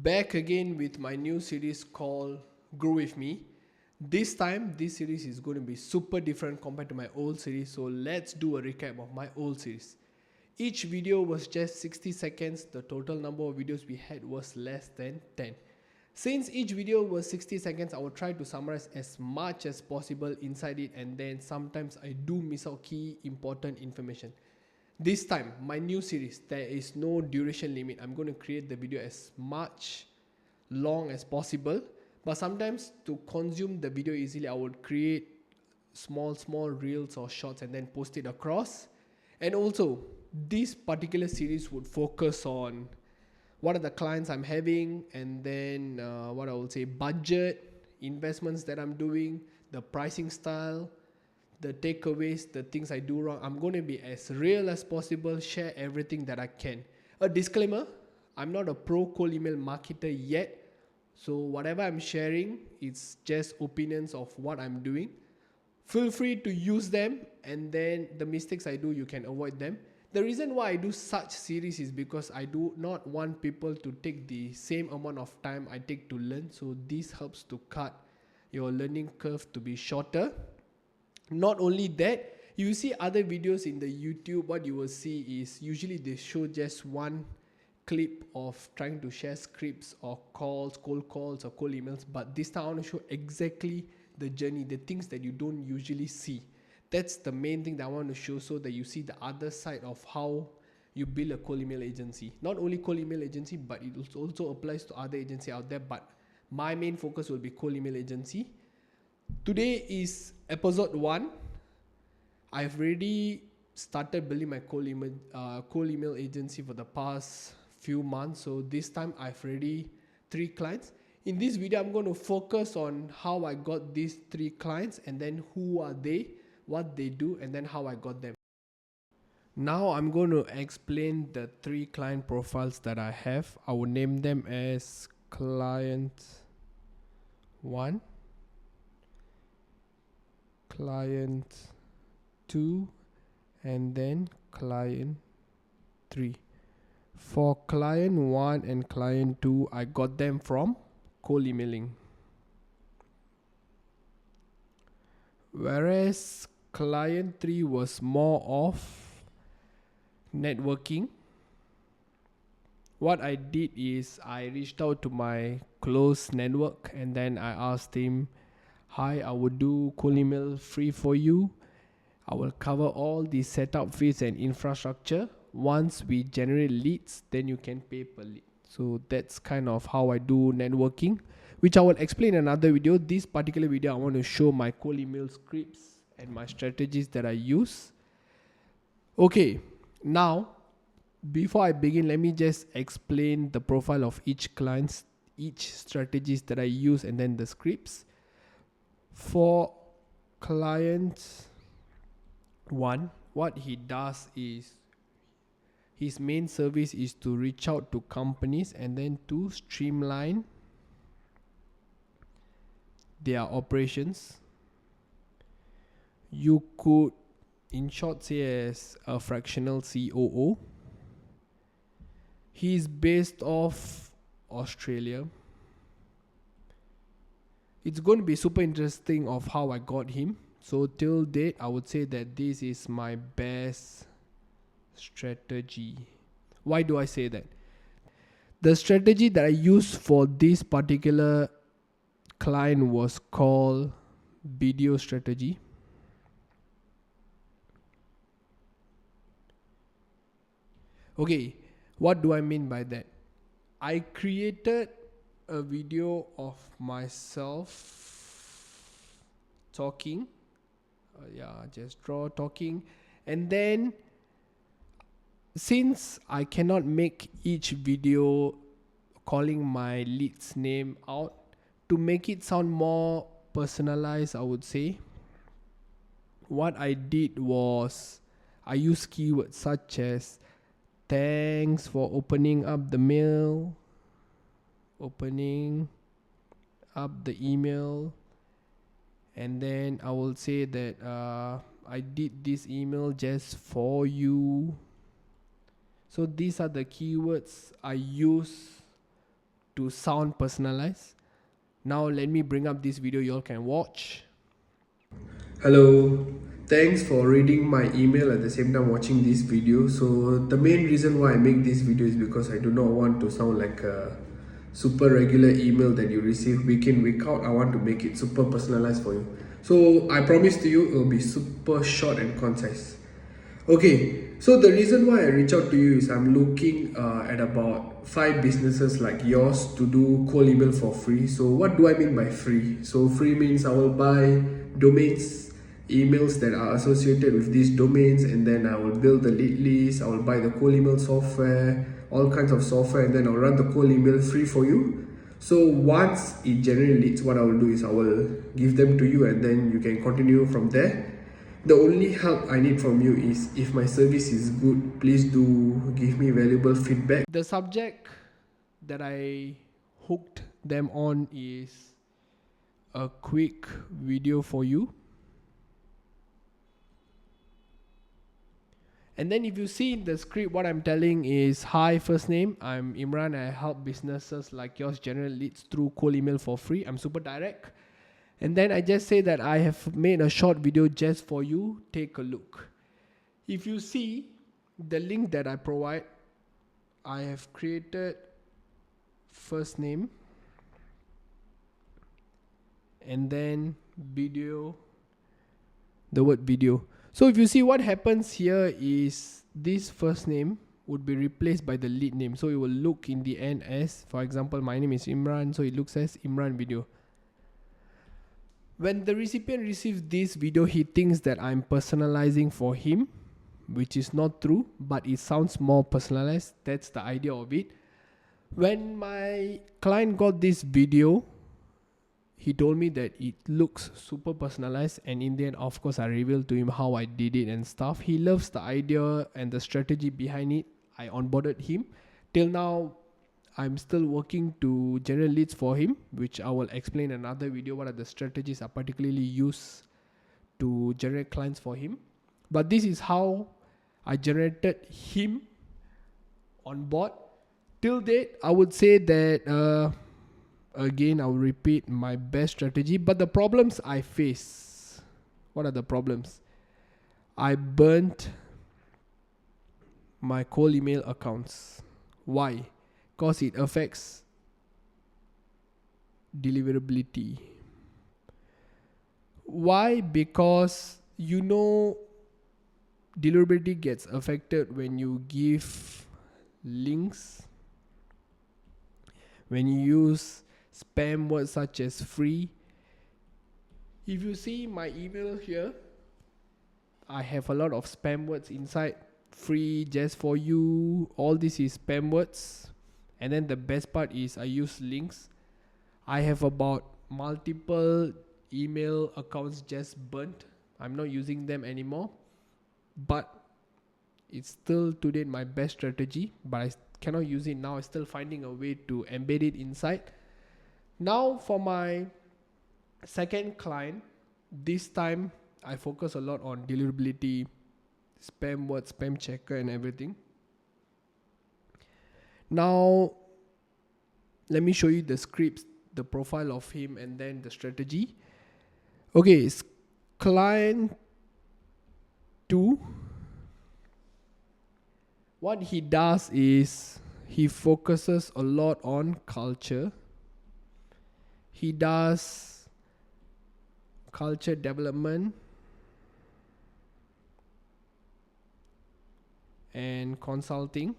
Back again with my new series called Grow With Me. This time, this series is going to be super different compared to my old series. So let's do a recap of my old series. Each video was just 60 seconds. The total number of videos we had was less than 10. Since each video was 60 seconds, I will try to summarize as much as possible inside it, and then sometimes I do miss out key important information. This time, my new series, there is no duration limit. I'm going to create the video as much long as possible, but sometimes to consume the video easily, I would create small reels or shorts and then post it across. And also, this particular series would focus on what are the clients I'm having, and then what I would say, budget, investments that I'm doing, the pricing style, the takeaways, the things I do wrong. I'm going to be as real as possible, share everything that I can. A disclaimer, I'm not a pro cold email marketer yet. So whatever I'm sharing, it's just opinions of what I'm doing. Feel free to use them, and then the mistakes I do, you can avoid them. The reason why I do such series is because I do not want people to take the same amount of time I take to learn. So this helps to cut your learning curve to be shorter. Not only that, you see other videos in the YouTube, what you will see is usually they show just one clip of trying to share scripts or calls, cold calls or cold emails, but this time I want to show exactly the journey, the things that you don't usually see. That's the main thing that I want to show, so that you see the other side of how you build a cold email agency. Not only cold email agency, but it also applies to other agency out there, but my main focus will be cold email agency. Today is episode 1. I've already started building my cold email agency for the past few months. So this time I've already 3 clients. In this video, I'm going to focus on how I got these 3 clients, and then who are they, what they do, and then how I got them. Now I'm going to explain the 3 client profiles that I have. I will name them as client 1, client 2, and then client 3. For client 1 and client 2, I got them from cold emailing. Whereas client 3 was more of networking. What I did is I reached out to my close network, and then I asked him, hi, I will do cold email free for you. I will cover all the setup fees and infrastructure. Once we generate leads, then you can pay per lead. So that's kind of how I do networking, which I will explain in another video. This particular video, I want to show my cold email scripts and my strategies that I use. Okay, now before I begin, let me just explain the profile of each client, each strategies that I use, and then the scripts. For client 1, what he does is, his main service is to reach out to companies and then to streamline their operations. You could in short say as a fractional COO. He is based off Australia. It's going to be super interesting of how I got him. So till date, I would say that this is my best strategy. Why do I say that? The strategy that I used for this particular client was called video strategy. Okay, what do I mean by that? I created a video of myself talking. Just draw talking, and then since I cannot make each video calling my lead's name out, to make it sound more personalized, I would say, what I did was I used keywords such as thanks for opening up the mail, opening up the email, and then I will say that I did this email just for you. So these are the keywords I use to sound personalized. Now let me bring up this video you all can watch. Hello, thanks for reading my email at the same time watching this video. So the main reason why I make this video is because I do not want to sound like a super regular email that you receive week in week out. I want to make it super personalized for you. So I promise to you it will be super short and concise. Okay, so the reason why I reach out to you is I'm looking at about 5 businesses like yours to do cold email for free. So what do I mean by free? So free means I will buy domains, emails that are associated with these domains, and then I will build the lead list, I will buy the cold email software, all kinds of software, and then I'll run the cold email free for you. So once it generates leads, what I will do is I will give them to you, and then you can continue from there. The only help I need from you is if my service is good, please do give me valuable feedback. The subject that I hooked them on is a quick video for you. And then if you see in the script, what I'm telling is, hi, first name, I'm Imran. I help businesses like yours generate leads through cold email for free. I'm super direct. And then I just say that I have made a short video just for you. Take a look. If you see the link that I provide, I have created first name and then video, the word video. So if you see what happens here is this first name would be replaced by the lead name. So it will look in the end as, for example, my name is Imran. So it looks as Imran video. When the recipient receives this video, he thinks that I'm personalizing for him, which is not true, but it sounds more personalized. That's the idea of it. When my client got this video, he told me that it looks super personalized, and in the end, of course, I revealed to him how I did it and stuff. He loves the idea and the strategy behind it. I onboarded him. Till now, I'm still working to generate leads for him, which I will explain in another video what are the strategies I particularly use to generate clients for him. But this is how I generated him on board. Till date, I would say that, again, I will repeat my best strategy. But the problems I face, what are the problems? I burnt my cold email accounts. Why? Because it affects deliverability. Why? Because deliverability gets affected when you give links, when you use spam words such as free. If you see my email here, I have a lot of spam words inside. Free, just for you, all this is spam words. And then the best part is I use links. I have about multiple email accounts just burnt. I'm not using them anymore. But it's still to date my best strategy. But I cannot use it now. I'm still finding a way to embed it inside. Now for my second client, this time I focus a lot on deliverability, spam words, spam checker and everything. Now, let me show you the scripts, the profile of him, and then the strategy. Okay, it's client 2. What he does is he focuses a lot on culture. He does culture development and consulting.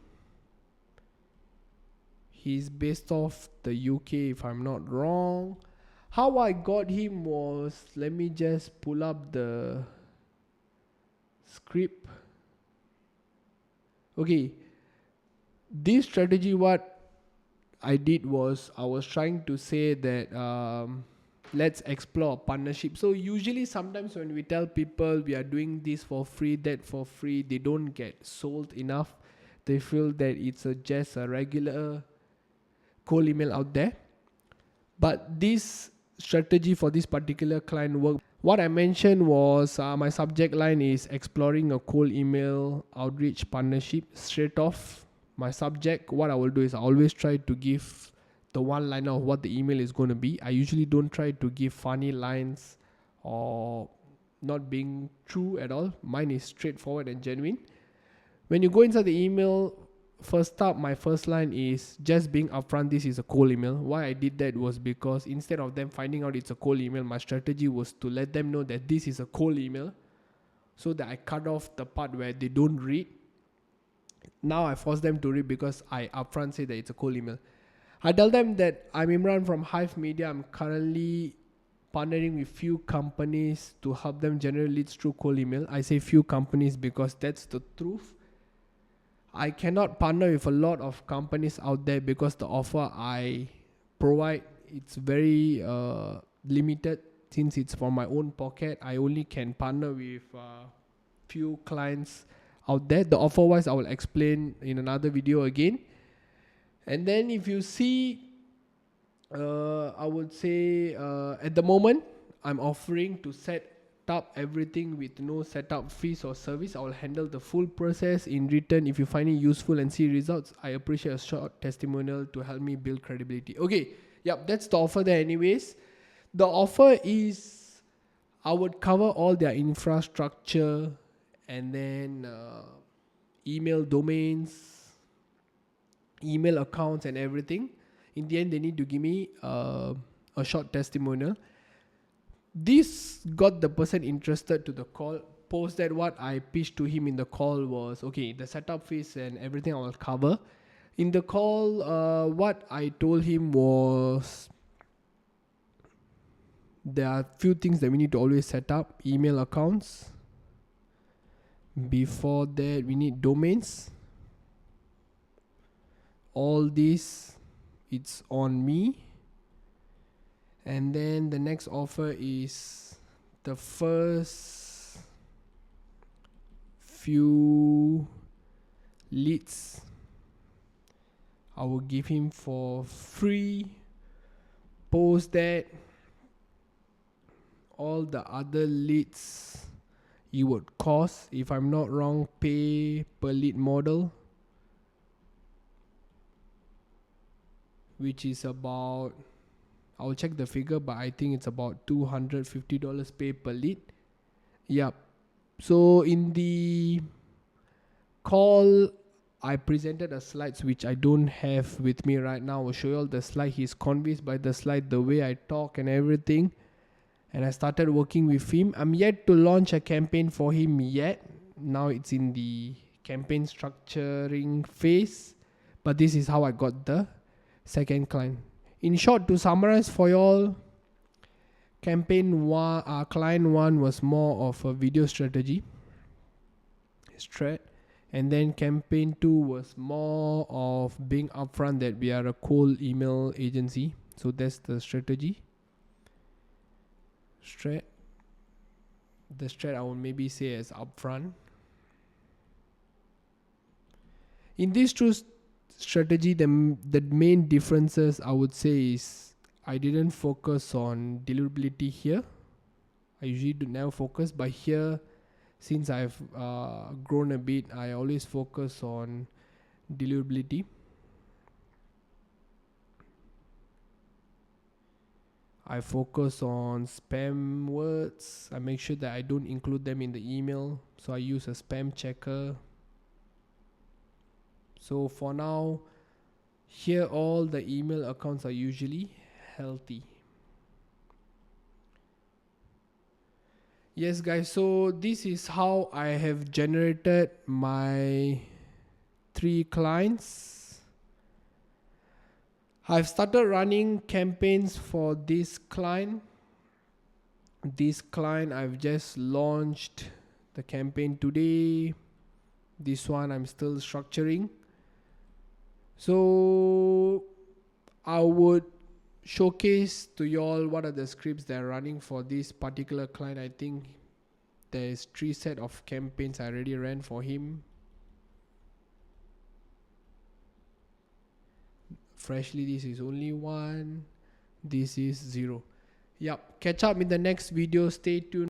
He's based off the UK, if I'm not wrong. How I got him was, let me just pull up the script. Okay, this strategy, what I did was, I was trying to say that let's explore partnership. So usually sometimes when we tell people we are doing this for free, that for free, they don't get sold enough. They feel that it's just a regular cold email out there. But this strategy for this particular client worked. What I mentioned was my subject line is exploring a cold email outreach partnership. Straight off my subject, what I will do is I always try to give the one liner of what the email is going to be. I usually don't try to give funny lines or not being true at all. Mine is straightforward and genuine. When you go inside the email, first up, my first line is just being upfront, this is a cold email. Why I did that was because instead of them finding out it's a cold email, my strategy was to let them know that this is a cold email, so that I cut off the part where they don't read. Now I force them to read because I upfront say that it's a cold email. I tell them that I'm Imran from Haif Media. I'm currently partnering with few companies to help them generate leads through cold email. I say few companies because that's the truth. I cannot partner with a lot of companies out there because the offer I provide, it's very limited. Since it's from my own pocket, I only can partner with few clients out there. The offer wise, I will explain in another video again. And then if you see, I would say at the moment I'm offering to set up everything with no setup fees or service. I will handle the full process. In return, if you find it useful and see results, I appreciate a short testimonial to help me build credibility. Okay, yep, that's the offer there anyways. The offer is I would cover all their infrastructure and then email domains, email accounts and everything. In the end, they need to give me a short testimonial. This got the person interested to the call. Post that what I pitched to him in the call was, okay, the setup fees and everything I will cover. In the call, what I told him was, there are few things that we need to always set up. Email accounts. Before that, we need domains. All this, it's on me. And then the next offer is the first few leads I will give him for free. Post that. All the other leads you would cost, if I'm not wrong, pay per lead model, which is about, I'll check the figure, but I think it's about $250 pay per lead. Yep. So in the call, I presented a slides which I don't have with me right now. I'll show you all the slide. He's convinced by the slide, the way I talk and everything. And I started working with him. I'm yet to launch a campaign for him yet. Now it's in the campaign structuring phase. But this is how I got the second client. In short, to summarize for y'all, campaign one, client one was more of a video strategy, and then campaign two was more of being upfront that we are a cold email agency. So that's the strategy. The strat I will maybe say as upfront. In these two strategy, the main differences I would say is I didn't focus on deliverability here. I usually do never focus, but here, since I've grown a bit, I always focus on deliverability. I focus on spam words. I make sure that I don't include them in the email, so I use a spam checker. So for now, here all the email accounts are usually healthy. Yes guys, so this is how I have generated my 3 clients. I've started running campaigns for this client. This client, I've just launched the campaign today. This one I'm still structuring. So I would showcase to y'all what are the scripts that are running for this particular client. I think there's 3 set of campaigns I already ran for him. Freshly, this is only 1. This is 0. Yep. Catch up in the next video. Stay tuned.